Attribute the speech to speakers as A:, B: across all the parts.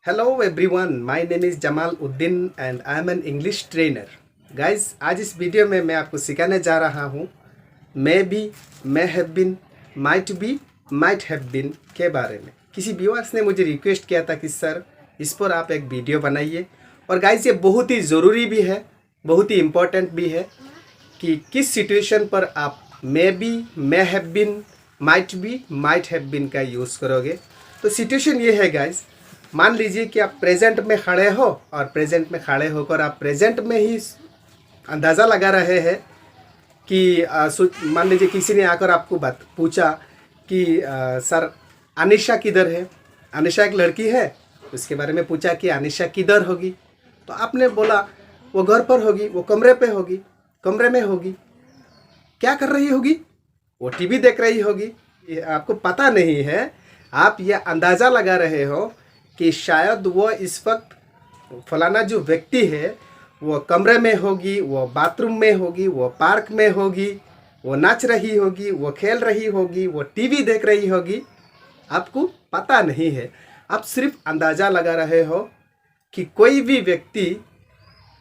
A: Hello everyone, my name is Jamal Uddin and I am an English trainer. Guys, आज इस video में मैं आपको सिखाने जा रहा हूँ मैं भी, may have been, might have been के बारे में। किसी व्यूअर्स ने मुझे रिक्वेस्ट किया था कि सर इस पर आप एक वीडियो बनाइए। और गाइस ये बहुत ही ज़रूरी भी है, बहुत ही इम्पोर्टेंट भी है कि किस सिचुएशन पर आप may be, may have been, might have been का यूज़ करोगे। तो सिचुएशन ये है गाइस, मान लीजिए कि आप प्रेजेंट में खड़े हो और प्रेजेंट में खड़े होकर आप प्रेजेंट में ही अंदाज़ा लगा रहे हैं कि मान लीजिए किसी ने आकर आपको पूछा कि सर अनिशा किधर है। अनिशा एक लड़की है, उसके बारे में पूछा कि अनिशा किधर होगी। तो आपने बोला वो घर पर होगी, वो कमरे पे होगी, कमरे में होगी। क्या कर रही होगी? वो टीवी देख रही होगी। ये आपको पता नहीं है, आप ये अंदाज़ा लगा रहे हो कि शायद वो इस वक्त फलाना जो व्यक्ति है वो कमरे में होगी, वो बाथरूम में होगी, वो पार्क में होगी, वो नाच रही होगी, वो खेल रही होगी, वो टीवी देख रही होगी। आपको पता नहीं है, आप सिर्फ अंदाज़ा लगा रहे हो कि कोई भी व्यक्ति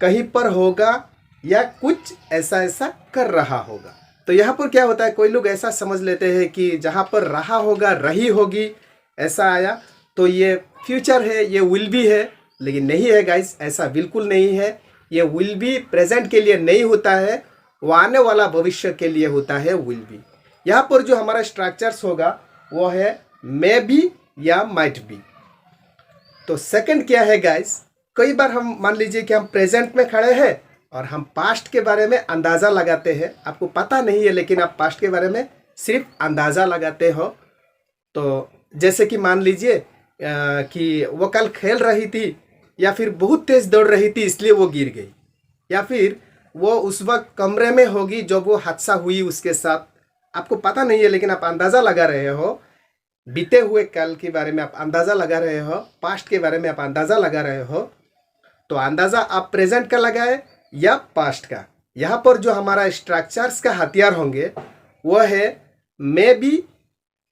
A: कहीं पर होगा या कुछ ऐसा ऐसा कर रहा होगा। तो यहाँ पर क्या होता है, कोई लोग ऐसा समझ लेते हैं कि जहाँ पर रहा होगा, रही होगी, ऐसा आया तो ये फ्यूचर है, ये विल बी है। लेकिन नहीं है गाइस, ऐसा बिल्कुल नहीं है। ये विल बी प्रेजेंट के लिए नहीं होता है, वो आने वाला भविष्य के लिए होता है विल बी। यहाँ पर जो हमारा स्ट्रक्चर्स होगा वो है मे बी या माइट बी। तो सेकंड क्या है गाइस, कई बार हम मान लीजिए कि हम प्रेजेंट में खड़े हैं और हम पास्ट के बारे में अंदाज़ा लगाते हैं। आपको पता नहीं है लेकिन आप पास्ट के बारे में सिर्फ अंदाज़ा लगाते हो। तो जैसे कि मान लीजिए कि वो कल खेल रही थी या फिर बहुत तेज़ दौड़ रही थी इसलिए वो गिर गई, या फिर वो उस वक्त कमरे में होगी जब वो हादसा हुई उसके साथ। आपको पता नहीं है लेकिन आप अंदाज़ा लगा रहे हो। बीते हुए कल के बारे में आप अंदाज़ा लगा रहे हो, पास्ट के बारे में आप अंदाज़ा लगा रहे हो। तो अंदाज़ा आप प्रेजेंट का लगाए या पास्ट का। यहाँ पर जो हमारा स्ट्रक्चर्स का हथियार होंगे वो है may be,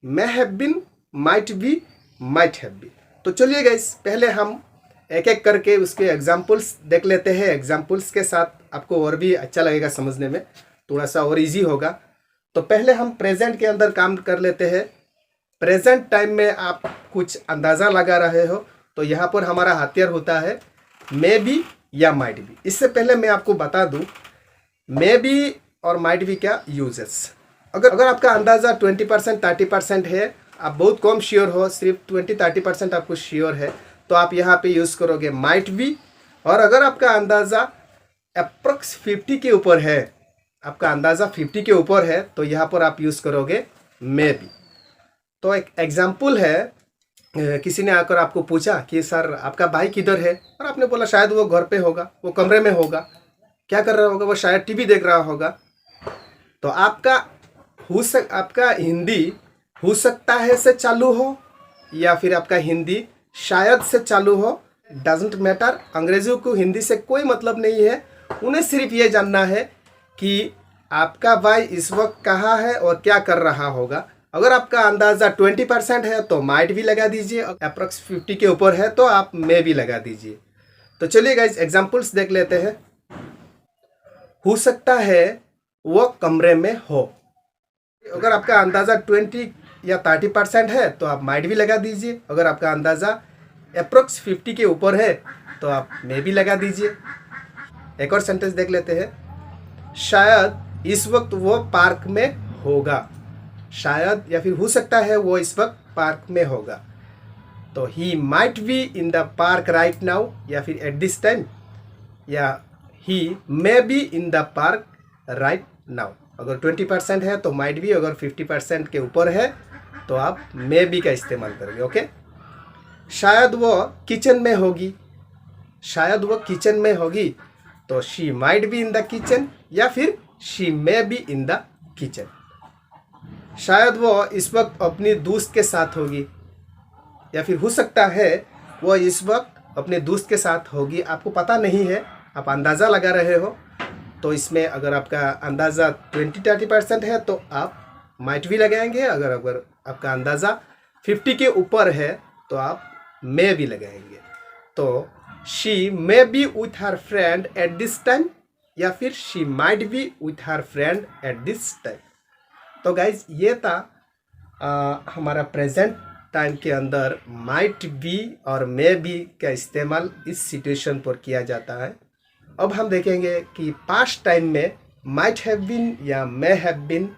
A: may have been, might have been। तो चलिए गाइस, पहले हम एक एक करके उसके एग्जाम्पल्स देख लेते हैं। एग्जाम्पल्स के साथ आपको और भी अच्छा लगेगा, समझने में थोड़ा सा और इजी होगा। तो पहले हम प्रेजेंट के अंदर काम कर लेते हैं। प्रेजेंट टाइम में आप कुछ अंदाज़ा लगा रहे हो तो यहाँ पर हमारा हथियार होता है मे बी या माइट बी। इससे पहले मैं आपको बता दूँ मे बी और माइट बी क्या यूजेस। अगर आपका अंदाज़ा 20% 30% है, आप बहुत कम श्योर हो, सिर्फ 20-30% आपको श्योर है, तो आप यहाँ पे यूज़ करोगे माइट बी। और अगर आपका अंदाज़ा अप्रॉक्स 50 के ऊपर है, आपका अंदाज़ा 50 के ऊपर है, तो यहाँ पर आप यूज़ करोगे मे बी। तो एक एग्जाम्पल है, किसी ने आकर आपको पूछा कि सर आपका भाई किधर है, और आपने बोला शायद वो घर पे होगा, वो कमरे में होगा। क्या कर रहा होगा? वो शायद टीवी देख रहा होगा। तो आपका हिंदी हो सकता है से चालू हो या फिर आपका हिंदी शायद से चालू हो, डजंट मैटर। अंग्रेज़ियों को हिंदी से कोई मतलब नहीं है, उन्हें सिर्फ ये जानना है कि आपका भाई इस वक्त कहाँ है और क्या कर रहा होगा। अगर आपका अंदाज़ा 20% है तो माइट भी लगा दीजिए, अप्रॉक्स 50 के ऊपर है तो आप मे भी लगा दीजिए। तो चलिए गाइस एग्जाम्पल्स देख लेते हैं। हो सकता है वो कमरे में हो। अगर आपका अंदाज़ा 20 या 30% है तो आप माइट भी लगा दीजिए। अगर आपका अंदाज़ा अप्रोक्स 50 के ऊपर है तो आप मे भी लगा दीजिए। एक और सेंटेंस देख लेते हैं। शायद इस वक्त वो पार्क में होगा। शायद या फिर हो सकता है वो इस वक्त पार्क में होगा। तो he might be in the park right now, या फिर एट दिस टाइम, या he may be in the park right now. अगर 20% है तो माइट बी, अगर 50% के ऊपर है तो आप मे बी का इस्तेमाल करोगे। ओके। शायद वो किचन में होगी। शायद वो किचन में होगी तो she might be in the kitchen, या फिर she may be in the kitchen. शायद वो इस वक्त अपनी दोस्त के साथ होगी, या फिर हो सकता है वो इस वक्त अपने दोस्त के साथ होगी। आपको पता नहीं है, आप अंदाज़ा लगा रहे हो। तो इसमें अगर आपका अंदाज़ा 20-30% है तो आप माइट भी लगाएंगे। अगर आपका अंदाज़ा 50 के ऊपर है तो आप मे भी लगाएंगे। तो she may B with her friend at this time या फिर she might B with her friend at this time. तो गाइज ये था हमारा प्रेजेंट टाइम के अंदर माइट बी और मे बी का इस्तेमाल इस सिचुएशन पर किया जाता है। अब हम देखेंगे कि पास्ट टाइम में माइट हैव बीन या मे हैव बीन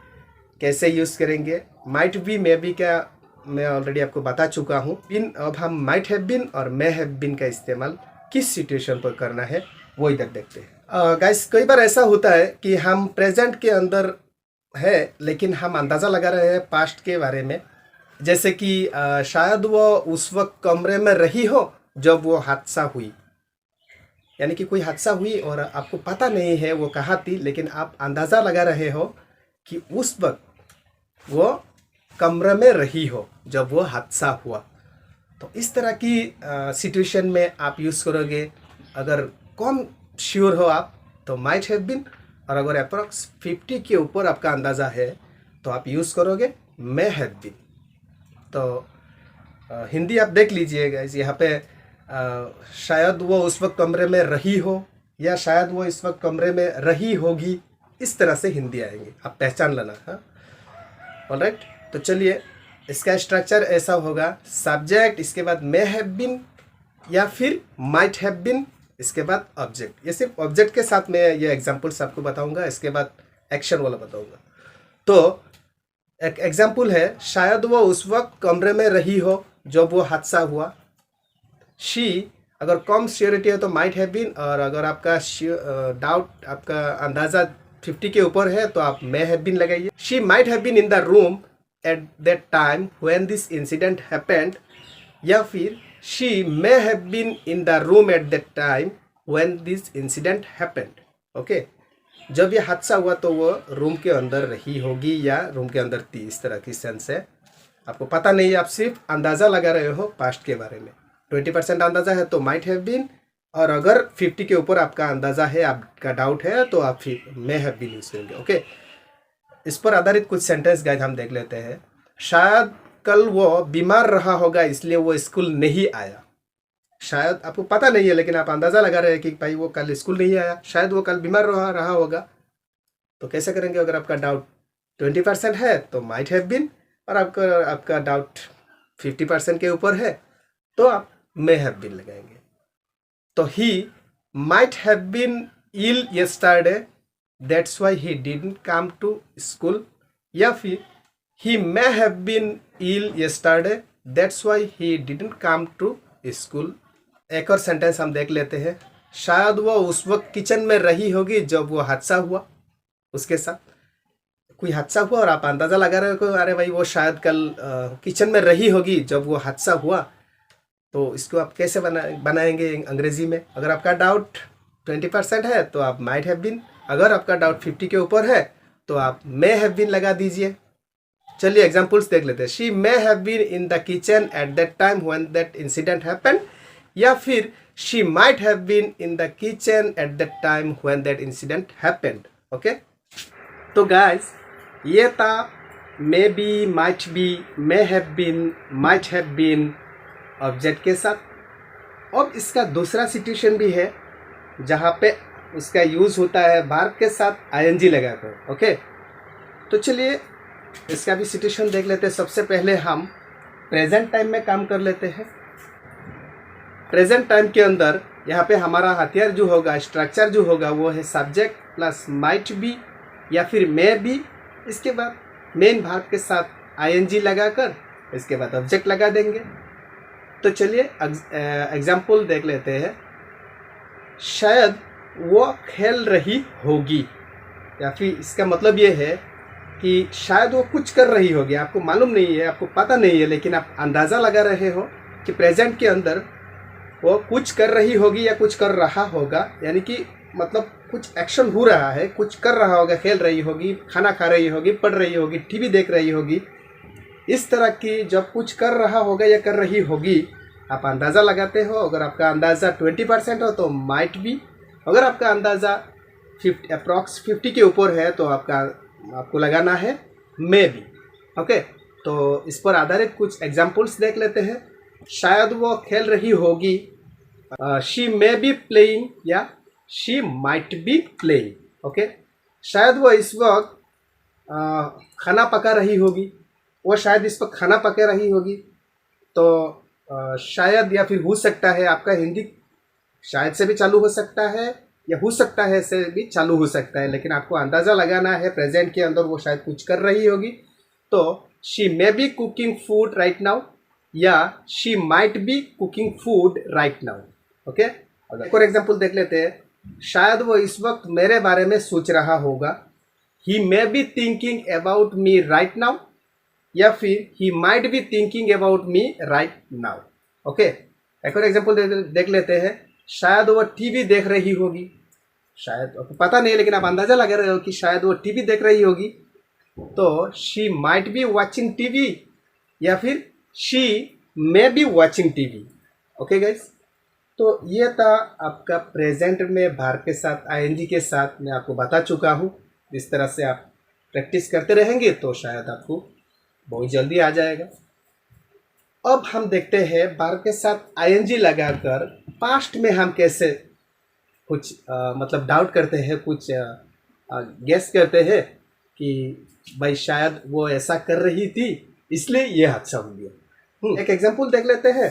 A: कैसे यूज़ करेंगे। माइट बी मे बी का मैं ऑलरेडी आपको बता चुका हूँ। बिन अब हम माइट हैव बीन और मे हैव बीन का इस्तेमाल किस सिचुएशन पर करना है वो इधर देखते हैं। गाइस कई बार ऐसा होता है कि हम प्रेजेंट के अंदर है लेकिन हम अंदाज़ा लगा रहे हैं पास्ट के बारे में, जैसे कि शायद वो उस वक्त कमरे में रही हो जब वो हादसा हुई, यानी कि कोई हादसा हुई और आपको पता नहीं है वो कहाँ थी, लेकिन आप अंदाज़ा लगा रहे हो कि उस वक्त वो कमरे में रही हो जब वो हादसा हुआ। तो इस तरह की सिचुएशन में आप यूज़ करोगे। अगर कम श्योर हो आप तो माइट हैव बीन, और अगर अप्रॉक्स 50 के ऊपर आपका अंदाज़ा है तो आप यूज़ करोगे मे हैव बीन। तो हिंदी आप देख लीजिएगा, यहाँ पे शायद वो उस वक्त कमरे में रही हो या शायद वो इस वक्त कमरे में रही होगी, इस तरह से हिंदी आएंगे, आप पहचान लेना। हाँ, ऑलराइट। तो चलिए, इसका स्ट्रक्चर ऐसा होगा, सब्जेक्ट, इसके बाद मे हैव बीन या फिर माइट हैव बीन, इसके बाद ऑब्जेक्ट। ये सिर्फ ऑब्जेक्ट के साथ मैं ये एग्जांपल्स आपको बताऊंगा, इसके बाद एक्शन वाला बताऊंगा। तो एक एग्जांपल है, शायद वो उस वक्त कमरे में रही हो जब वो हादसा हुआ। शी अगर कम श्योरिटी है तो माइट हैव बीन, और अगर आपका डाउट, आपका अंदाज़ा 50 के ऊपर है तो आप मे हैव बीन लगाइए। She might have been in the room at that time when this incident happened, या फिर she may have been in the room at that time when this incident happened। Okay, जब ये हादसा हुआ तो वो room के अंदर रही होगी या रूम के अंदर थी, इस तरह की सेंस है। आपको पता नहीं है, आप सिर्फ अंदाज़ा लगा रहे हो पास्ट के बारे में। 20% अंदाज़ा है तो माइट हैव बीन, और अगर 50 के ऊपर आपका अंदाज़ा है, आपका डाउट है, तो आप फिर मे हैव बीन यूज़ करेंगे। ओके, इस पर आधारित कुछ सेंटेंस गाइस हम देख लेते हैं। शायद कल वो बीमार रहा होगा इसलिए वो स्कूल नहीं आया। शायद आपको पता नहीं है लेकिन आप अंदाज़ा लगा रहे हैं कि भाई वो कल स्कूल नहीं आया, शायद वो कल बीमार रहा होगा। तो कैसे करेंगे? अगर आपका डाउट 20% है तो माइट हैव बीन, और आपका डाउट 50% के ऊपर है तो आप मे हैव बीन लगाएंगे। तो he might have been ill yesterday that's why he didn't come to school, या फिर he may have been ill yesterday that's why he didn't come to school। एक और सेंटेंस हम देख लेते हैं, शायद वो उस वक्त किचन में रही होगी जब वो हादसा हुआ। उसके साथ कोई हादसा हुआ और आप अंदाज़ा लगा रहे हो, अरे भाई वो शायद कल किचन में रही होगी जब वो हादसा हुआ। तो इसको आप कैसे बनाएंगे अंग्रेज़ी में? अगर आपका डाउट 20% है तो आप माइट हैव बीन, अगर आपका डाउट 50 के ऊपर है तो आप मे हैव बीन लगा दीजिए। चलिए एग्जाम्पल्स देख लेते हैं। She may have been in the kitchen at that time when that incident happened, या फिर she might have been in the kitchen at that time when that incident happened. Okay, तो guys ये था may be, might be, may have been, might have been object के साथ। अब इसका दूसरा सिचुएशन भी है जहाँ पे उसका यूज़ होता है वर्ब के साथ आईएनजी लगाकर। ओके, तो चलिए इसका भी सिचुएशन देख लेते हैं। सबसे पहले हम प्रेजेंट टाइम में काम कर लेते हैं। प्रेजेंट टाइम के अंदर यहाँ पे हमारा हथियार जो होगा, स्ट्रक्चर जो होगा, वो है सब्जेक्ट प्लस माइट बी या फिर मे बी, इसके बाद मेन वर्ब के साथ आईएनजी लगाकर इसके बाद ऑब्जेक्ट लगा देंगे। तो चलिए एग्जाम्पल देख लेते हैं। शायद वो खेल रही होगी, या फिर इसका मतलब ये है कि शायद वो कुछ कर रही होगी, आपको मालूम नहीं है, आपको पता नहीं है, लेकिन आप अंदाज़ा लगा रहे हो कि प्रेजेंट के अंदर वो कुछ कर रही होगी या कुछ कर रहा होगा, यानी कि मतलब कुछ एक्शन हो रहा है, कुछ कर रहा होगा, खेल रही होगी, खाना खा रही होगी, पढ़ रही होगी, टीवी देख रही होगी। इस तरह की जब कुछ कर रहा होगा या कर रही होगी आप अंदाज़ा लगाते हो। अगर आपका अंदाज़ा 20% हो तो माइट बी, अगर आपका अंदाज़ा अप्रॉक्स 50 के ऊपर है तो आपको लगाना है मे बी। ओके, तो इस पर आधारित कुछ एग्जाम्पल्स देख लेते हैं। शायद वो खेल रही होगी शी मे बी प्लेइंग या she might be playing. Okay, शायद वो इस वक्त खाना पका रही होगी, वो शायद इस वक्त खाना पका रही होगी। तो शायद या फिर हो सकता है, आपका हिंदी शायद से भी चालू हो सकता है या हो सकता है से भी चालू हो सकता है, लेकिन आपको अंदाज़ा लगाना है प्रेजेंट के अंदर वो शायद कुछ कर रही होगी। तो she may be cooking food right now या she might be cooking food right now. Okay, एक और एग्जाम्पल देख लेते हैं। शायद वो इस वक्त मेरे बारे में सोच रहा होगा, he may be thinking about me right now या फिर he might be thinking about me right now. Okay, एक और एग्जाम्पल देख लेते हैं। शायद वो टीवी देख रही होगी, शायद आपको पता नहीं है लेकिन आप अंदाज़ा लगा रहे हो कि शायद वो टीवी देख रही होगी। तो she might be watching TV या फिर she may be watching TV. Okay guys, तो ये था आपका प्रेजेंट में भार के साथ आईएनजी के साथ मैं आपको बता चुका हूँ। इस तरह से आप प्रैक्टिस करते रहेंगे तो शायद आपको बहुत जल्दी आ जाएगा। अब हम देखते हैं भार के साथ आईएनजी लगाकर पास्ट में हम कैसे कुछ मतलब डाउट करते हैं, कुछ गेस करते हैं कि भाई शायद वो ऐसा कर रही थी इसलिए ये हादसा हो गया। एक एग्जांपल देख लेते हैं।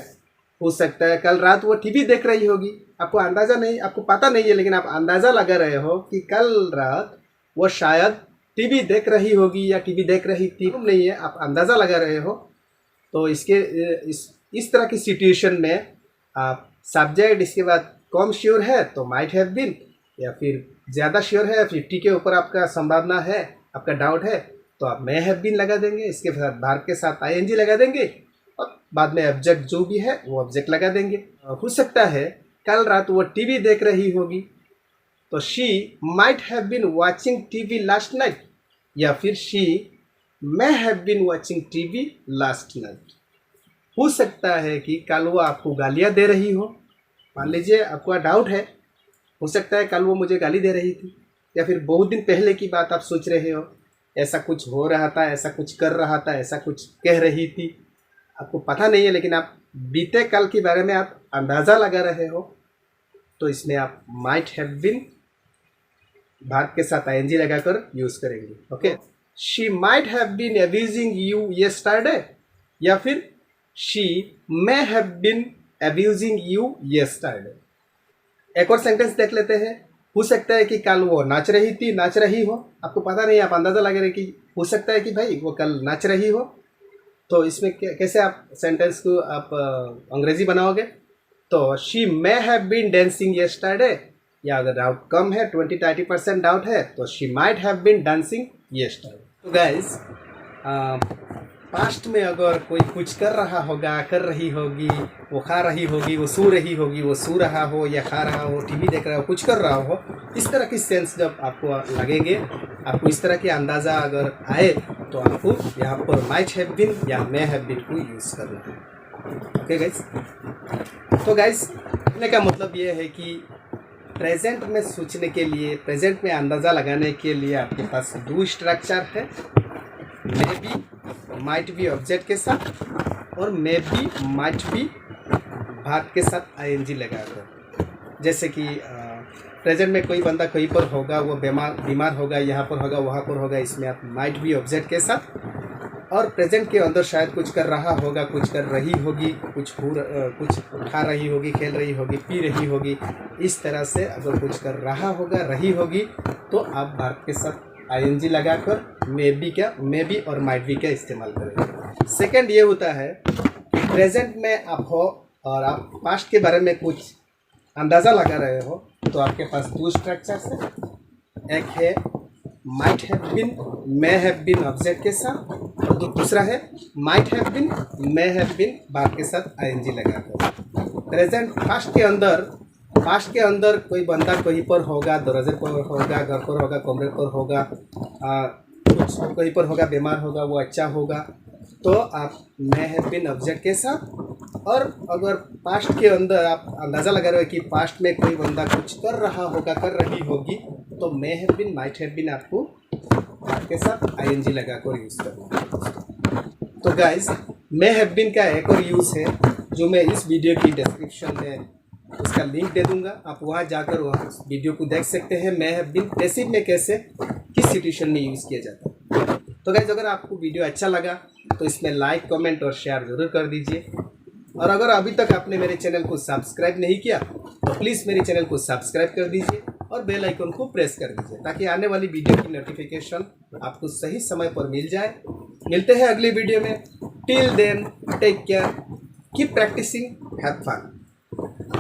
A: हो सकता है कल रात वो टीवी देख रही होगी, आपको अंदाज़ा नहीं, आपको पता नहीं है लेकिन आप अंदाज़ा लगा रहे हो कि कल रात वो शायद टीवी देख रही होगी या टीवी देख रही थी, नहीं है, आप अंदाज़ा लगा रहे हो। तो इसके इस तरह की सिचुएशन में आप सब्जेक्ट इसके बाद कम श्योर है तो माइट हैव बीन, या फिर ज़्यादा श्योर है 50 के ऊपर आपका संभावना है, आपका डाउट है, तो आप मे हैव बीन लगा देंगे। इसके साथ भार के साथ आईएनजी लगा देंगे और बाद में ऑब्जेक्ट जो भी है वो ऑब्जेक्ट लगा देंगे। हो सकता है कल रात वो टीवी देख रही होगी तो she might have been watching TV last night या फिर she may have been watching TV last night. हो सकता है कि कल वो आपको गालियाँ दे रही हो। मान लीजिए आपका डाउट है, हो सकता है कल वो मुझे गाली दे रही थी, या फिर बहुत दिन पहले की बात आप सोच रहे हो, ऐसा कुछ हो रहा था, ऐसा कुछ कर रहा था, ऐसा कुछ कह रही थी, आपको पता नहीं है लेकिन आप बीते कल के बारे में आप अंदाज़ा लगा रहे हो। तो इसमें आप माइट हैव बीन भाग के साथ आईएनजी लगाकर यूज़ करेंगे। Okay, she might have been abusing you yesterday या फिर she may have been abusing you yesterday. एक और सेंटेंस देख लेते हैं। हो सकता है कि कल वो नाच रही थी, नाच रही हो, आपको पता नहीं, आप अंदाज़ा लगा रहे कि हो सकता है कि भाई वो कल नाच रही हो। तो इसमें कैसे आप सेंटेंस को आप अंग्रेजी बनाओगे? तो she may have been dancing yesterday, या अगर डाउट कम है 20-30% डाउट है तो she might have been dancing yesterday. तो गाइज पास्ट में अगर कोई कुछ कर रहा होगा, कर रही होगी, वो खा रही होगी, वो सो रही होगी, वो सो रहा हो या खा रहा हो, टीवी देख रहा हो, कुछ कर रहा हो, इस तरह की सेंस जब आपको लगेंगे, आपको इस तरह की अंदाज़ा अगर आए तो आपको यहाँ पर माइट हैव बीन या मे हैव बीन को यूज़ करना है। ओके गाइज, तो गाइज कहने का मतलब ये है कि प्रेजेंट में सोचने के लिए, प्रेजेंट में अंदाज़ा लगाने के लिए आपके पास दो स्ट्रक्चर है, मे बी माइट बी ऑब्जेक्ट के साथ और मे बी माइट बी भाग के साथ आईएनजी लगाकर। जैसे कि प्रेजेंट में कोई बंदा कहीं पर होगा, वो बीमार होगा, यहाँ पर होगा, वहाँ पर होगा, इसमें आप माइट बी ऑब्जेक्ट के साथ, और प्रेजेंट के अंदर शायद कुछ कर रहा होगा, कुछ कर रही होगी, कुछ खा रही होगी, खेल रही होगी, पी रही होगी, इस तरह से अगर कुछ कर रहा होगा, रही होगी, तो आप भाग के साथ आईएनजी लगाकर मे बी और माइट बी का इस्तेमाल करेंगे। सेकंड ये होता है कि प्रेजेंट में आप हो और आप पास्ट के बारे में कुछ अंदाज़ा लगा रहे हो, तो आपके पास दो स्ट्रक्चर्स है। एक है might have been, may have been object के साथ, और दूसरा है might have been, may have been भाग के साथ आईएनजी लगाकर। प्रेजेंट पास्ट के अंदर कोई बंदा कहीं पर होगा, दरवाजे पर होगा, घर पर होगा, कमरे पर होगा, कुछ कहीं पर होगा, बीमार होगा, वो अच्छा होगा, तो आप मे हैव बीन ऑब्जेक्ट के साथ। और अगर पास्ट के अंदर आप अंदाज़ा लगा रहे हो कि पास्ट में कोई बंदा कुछ कर रहा होगा, कर रही होगी, तो may have been, might have been आपको भाग के साथ आईएनजी लगाकर यूज़ करना है। तो गाइज मे हैव बीन का एक और यूज़ है जो मैं इस वीडियो की डिस्क्रिप्शन में उसका लिंक दे दूंगा, आप वहाँ जाकर वहाँ उस वीडियो को देख सकते हैं। मैं हैव बीन पैसिव में कैसे किस सिचुएशन में यूज़ किया जाता है। तो गाइस अगर आपको वीडियो अच्छा लगा तो इसमें लाइक कमेंट और शेयर ज़रूर कर दीजिए। और अगर अभी तक आपने मेरे चैनल को सब्सक्राइब नहीं किया तो प्लीज़ मेरे चैनल को सब्सक्राइब कर दीजिए और बेल आइकन को प्रेस कर दीजिए ताकि आने वाली वीडियो की नोटिफिकेशन आपको सही समय पर मिल जाए। मिलते हैं अगली वीडियो में। Till then take care, keep practising, have fun.